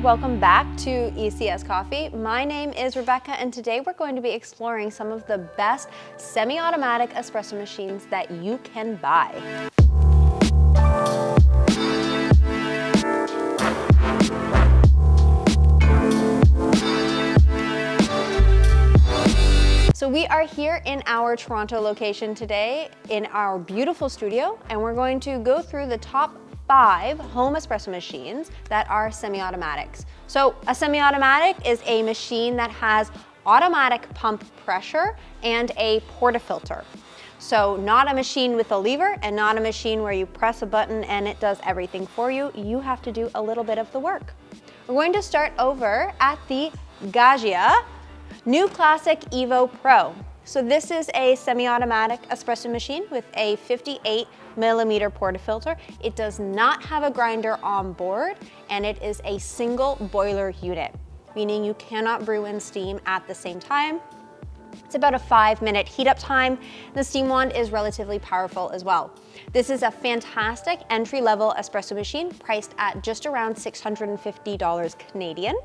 welcome back to ECS Coffee. My name is Rebecca, and today we're going to be exploring some of the best semi-automatic espresso machines that you can buy. So we are here in our Toronto location today in our beautiful studio, and we're going to go through the top 5 home espresso machines that are semi-automatics. So a semi-automatic is a machine that has automatic pump pressure and a portafilter. So not a machine with a lever and not a machine where you press a button and it does everything for you. You have to do a little bit of the work. We're going to start over at the Gaggia New Classic Evo Pro. So this is a semi-automatic espresso machine with a 58 millimeter portafilter. It does not have a grinder on board, and it is a single boiler unit, meaning you cannot brew and steam at the same time. It's about a 5-minute heat up time. The steam wand is relatively powerful as well. This is a fantastic entry-level espresso machine priced at just around $650 Canadian.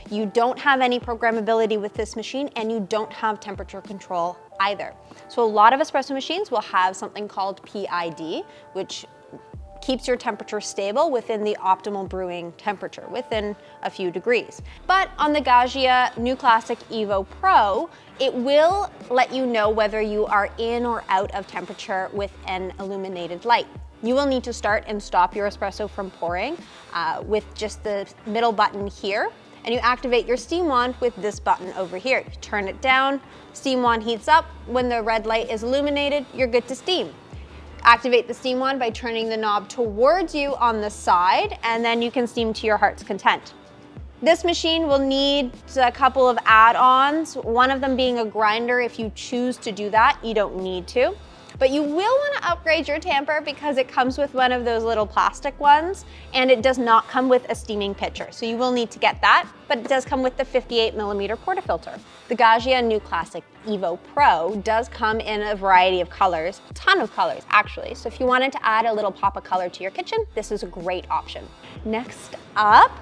You don't have any programmability with this machine, and you don't have temperature control either. So a lot of espresso machines will have something called PID, which keeps your temperature stable within the optimal brewing temperature, within a few degrees. But on the Gaggia New Classic Evo Pro, it will let you know whether you are in or out of temperature with an illuminated light. You will need to start and stop your espresso from pouring with just the middle button here, and you activate your steam wand with this button over here. You turn it down, steam wand heats up. When the red light is illuminated, you're good to steam. Activate the steam wand by turning the knob towards you on the side, and then you can steam to your heart's content. This machine will need a couple of add-ons, one of them being a grinder. If you choose to do that, you don't need to. But you will want to upgrade your tamper because it comes with one of those little plastic ones, and it does not come with a steaming pitcher. So you will need to get that, but it does come with the 58 millimeter portafilter. The Gaggia New Classic Evo Pro does come in a variety of colors, a ton of colors actually. So if you wanted to add a little pop of color to your kitchen, this is a great option. Next up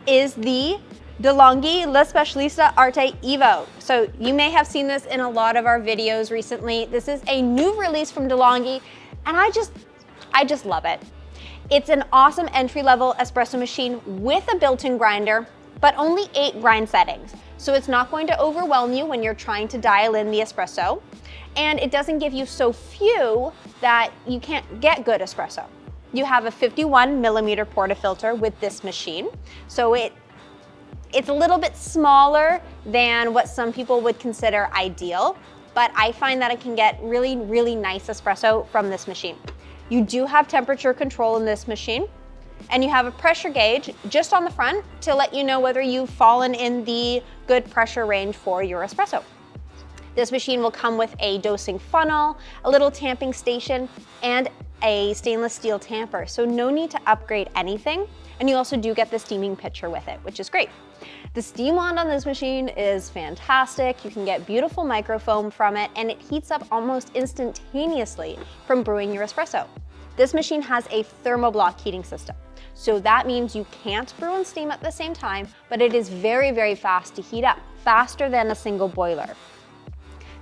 is the DeLonghi L'Especialista Arte Evo. So you may have seen this in a lot of our videos recently. This is a new release from DeLonghi, and I just love it. It's an awesome entry-level espresso machine with a built-in grinder, but only 8 grind settings. So it's not going to overwhelm you when you're trying to dial in the espresso, and it doesn't give you so few that you can't get good espresso. You have a 51 millimeter portafilter with this machine, so it's a little bit smaller than what some people would consider ideal, but I find that I can get really, really nice espresso from this machine. You do have temperature control in this machine, and you have a pressure gauge just on the front to let you know whether you've fallen in the good pressure range for your espresso. This machine will come with a dosing funnel, a little tamping station, and a stainless steel tamper, so no need to upgrade anything. And you also do get the steaming pitcher with it, which is great. The steam wand on this machine is fantastic. You can get beautiful microfoam from it, and it heats up almost instantaneously from brewing your espresso. This machine has a thermoblock heating system. So that means you can't brew and steam at the same time, but it is very, very fast to heat up, faster than a single boiler.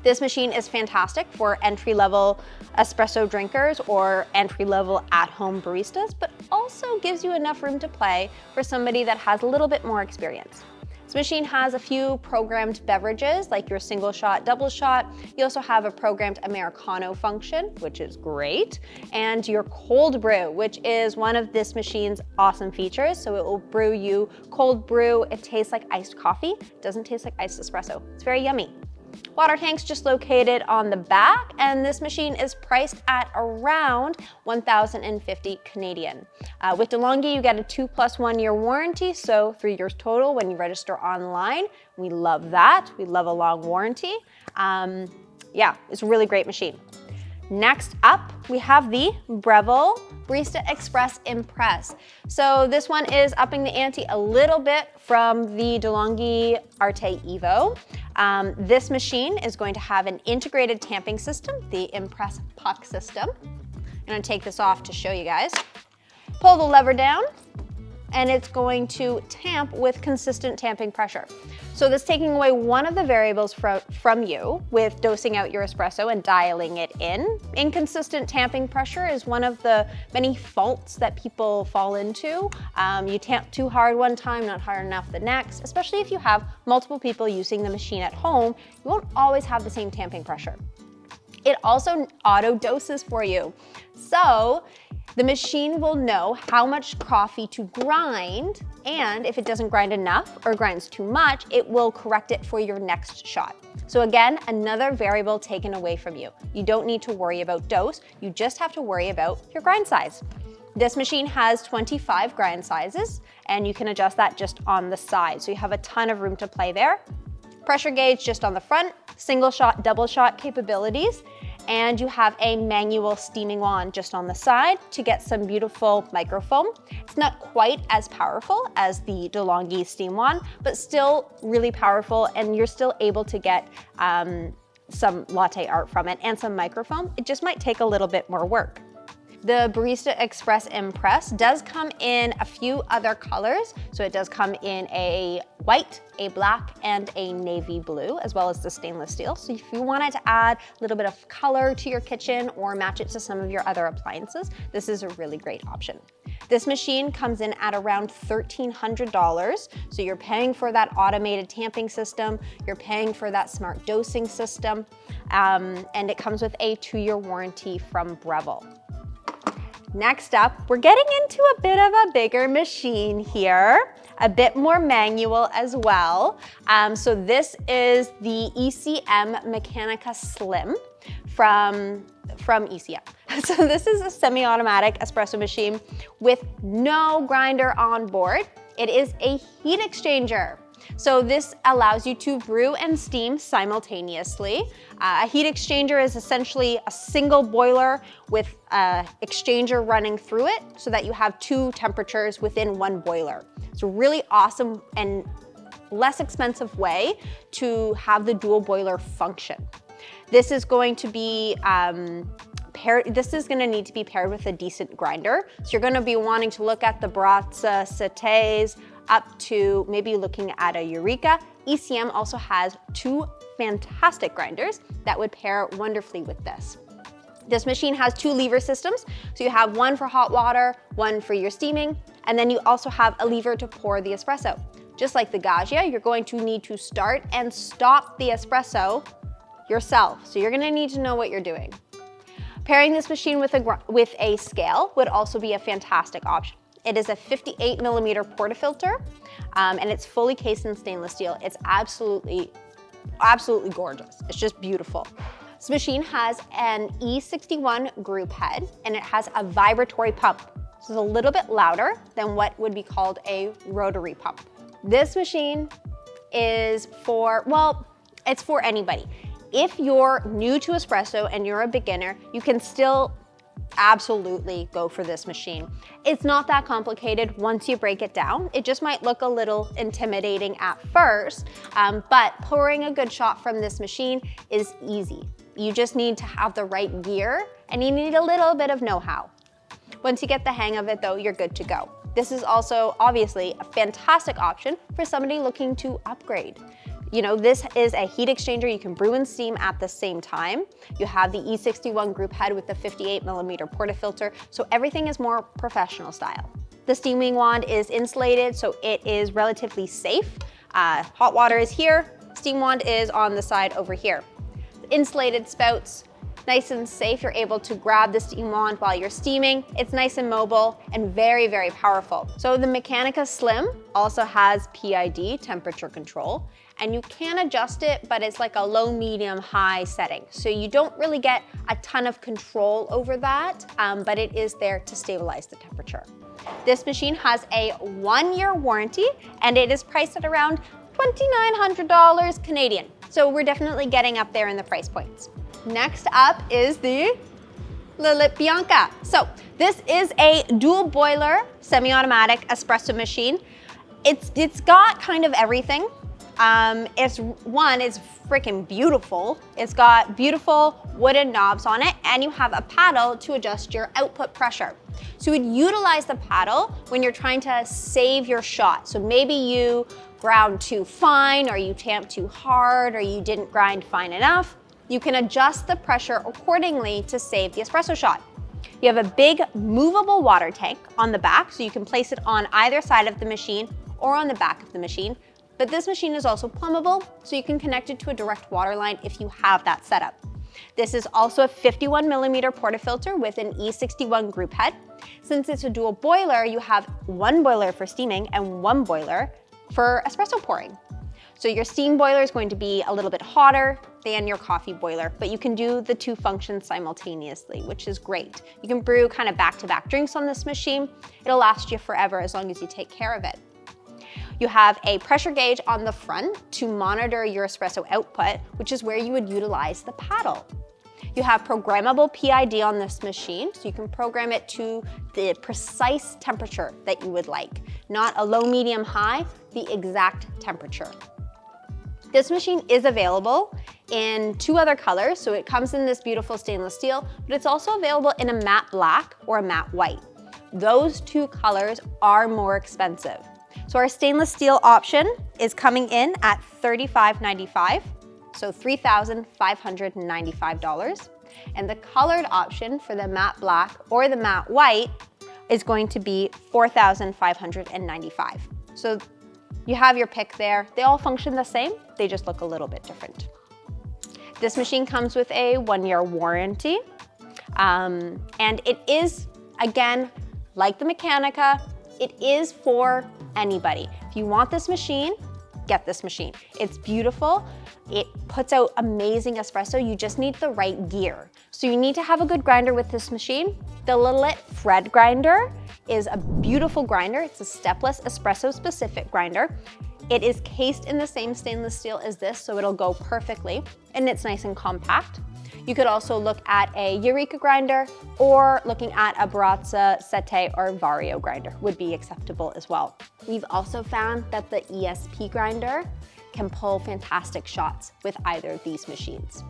This machine is fantastic for entry-level espresso drinkers or entry-level at-home baristas, but also gives you enough room to play for somebody that has a little bit more experience. This machine has a few programmed beverages, like your single shot, double shot. You also have a programmed Americano function, which is great, and your cold brew, which is one of this machine's awesome features. So it will brew you cold brew. It tastes like iced coffee. It doesn't taste like iced espresso. It's very yummy. Water tank's just located on the back, and this machine is priced at around 1,050 Canadian. With DeLonghi, you get a 2+1 year warranty, so 3 years total when you register online. We love that. We love a long warranty. Yeah, it's a really great machine. Next up, we have the Breville Barista Express Impress. So this one is upping the ante a little bit from the DeLonghi Arte Evo. This machine is going to have an integrated tamping system, the Impress Puck system. I'm gonna take this off to show you guys. Pull the lever down, and it's going to tamp with consistent tamping pressure. So this taking away one of the variables from you with dosing out your espresso and dialing it in. Inconsistent tamping pressure is one of the many faults that people fall into. You tamp too hard one time, not hard enough the next, especially if you have multiple people using the machine at home, you won't always have the same tamping pressure. It also auto doses for you. So the machine will know how much coffee to grind, and if it doesn't grind enough or grinds too much, it will correct it for your next shot. So again, another variable taken away from you. You don't need to worry about dose, you just have to worry about your grind size. This machine has 25 grind sizes, and you can adjust that just on the side. So you have a ton of room to play there. Pressure gauge just on the front, single shot, double shot capabilities, and you have a manual steaming wand just on the side to get some beautiful microfoam. It's not quite as powerful as the DeLonghi steam wand, but still really powerful, and you're still able to get some latte art from it and some microfoam. It just might take a little bit more work. The Barista Express Impress does come in a few other colors. So it does come in a white, a black, and a navy blue, as well as the stainless steel. So if you wanted to add a little bit of color to your kitchen or match it to some of your other appliances, this is a really great option. This machine comes in at around $1,300. So you're paying for that automated tamping system, you're paying for that smart dosing system, and it comes with a 2-year warranty from Breville. Next up, we're getting into a bit of a bigger machine here, a bit more manual as well. So this is the ECM Mechanica Slim from ECM. So this is a semi-automatic espresso machine with no grinder on board. It is a heat exchanger. So this allows you to brew and steam simultaneously. A heat exchanger is essentially a single boiler with an exchanger running through it so that you have 2 temperatures within one boiler. It's a really awesome and less expensive way to have the dual boiler function. This is going to be need to be paired with a decent grinder. So you're gonna be wanting to look at the Baratza Setays up to maybe looking at a Eureka. ECM also has 2 fantastic grinders that would pair wonderfully with this. This machine has 2 lever systems. So you have one for hot water, one for your steaming, and then you also have a lever to pour the espresso. Just like the Gaggia, you're going to need to start and stop the espresso yourself. So you're gonna need to know what you're doing. Pairing this machine with a scale would also be a fantastic option. It is a 58mm portafilter, and it's fully cased in stainless steel. It's absolutely gorgeous. It's just beautiful. This machine has an E61 group head, and it has a vibratory pump. This is a little bit louder than what would be called a rotary pump. This machine is it's for anybody. If you're new to espresso and you're a beginner, you can still absolutely go for this machine. It's not that complicated once you break it down. It just might look a little intimidating at first, but pouring a good shot from this machine is easy. You just need to have the right gear, and you need a little bit of know-how. Once you get the hang of it though, you're good to go. This is also obviously a fantastic option for somebody looking to upgrade. You know, this is a heat exchanger. You can brew and steam at the same time. You have the E61 group head with the 58mm portafilter, so everything is more professional style. The steaming wand is insulated, so it is relatively safe. Hot water is here, steam wand is on the side over here. Insulated spouts, nice and safe. You're able to grab the steam wand while you're steaming. It's nice and mobile and very, very powerful. So the Mechanica Slim also has PID, temperature control, and you can adjust it, but it's like a low, medium, high setting. So you don't really get a ton of control over that, but it is there to stabilize the temperature. This machine has a 1-year warranty, and it is priced at around $2,900 Canadian. So we're definitely getting up there in the price points. Next up is the Lillet Bianca. So this is a dual boiler semi-automatic espresso machine. It's got kind of everything. It's freaking beautiful. It's got beautiful wooden knobs on it, and you have a paddle to adjust your output pressure. So you would utilize the paddle when you're trying to save your shot. So maybe you ground too fine, or you tamped too hard, or you didn't grind fine enough. You can adjust the pressure accordingly to save the espresso shot. You have a big movable water tank on the back, so you can place it on either side of the machine or on the back of the machine. But this machine is also plumbable, so you can connect it to a direct water line if you have that setup. This is also a 51 millimeter portafilter with an E61 group head. Since it's a dual boiler, you have one boiler for steaming and one boiler for espresso pouring. So your steam boiler is going to be a little bit hotter than your coffee boiler, but you can do the two functions simultaneously, which is great. You can brew kind of back-to-back drinks on this machine. It'll last you forever as long as you take care of it. You have a pressure gauge on the front to monitor your espresso output, which is where you would utilize the paddle. You have programmable PID on this machine, so you can program it to the precise temperature that you would like. Not a low, medium, high, the exact temperature. This machine is available in two other colors, so it comes in this beautiful stainless steel, but it's also available in a matte black or a matte white. Those two colors are more expensive. So our stainless steel option is coming in at $35.95, so $3,595. And the colored option for the matte black or the matte white is going to be $4,595. So you have your pick there. They all function the same, they just look a little bit different. This machine comes with a 1-year warranty. And it is, again, like the Mechanica, it is for anybody. If you want this machine, get this machine. It's beautiful. It puts out amazing espresso. You just need the right gear. So you need to have a good grinder with this machine. The Lillet Fred grinder is a beautiful grinder. It's a stepless espresso specific grinder. It is cased in the same stainless steel as this, so it'll go perfectly, and it's nice and compact. You could also look at a Eureka grinder, or looking at a Baratza, Sette, or Vario grinder would be acceptable as well. We've also found that the ESP grinder can pull fantastic shots with either of these machines.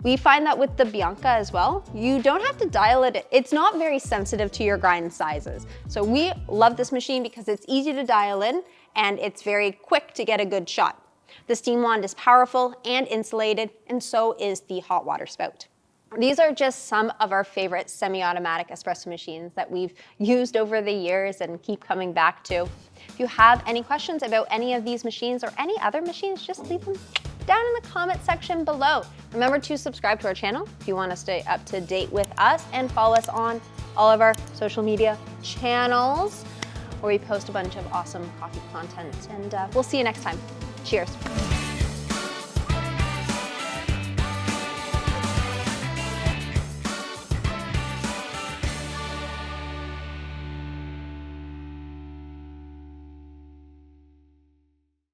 We find that with the Bianca as well, you don't have to dial it. It's not very sensitive to your grind sizes. So we love this machine because it's easy to dial in and it's very quick to get a good shot. The steam wand is powerful and insulated, and so is the hot water spout. These are just some of our favorite semi-automatic espresso machines that we've used over the years and keep coming back to. If you have any questions about any of these machines or any other machines, just leave them down in the comment section below. Remember to subscribe to our channel if you want to stay up to date with us, and follow us on all of our social media channels where we post a bunch of awesome coffee content. And we'll see you next time. Cheers.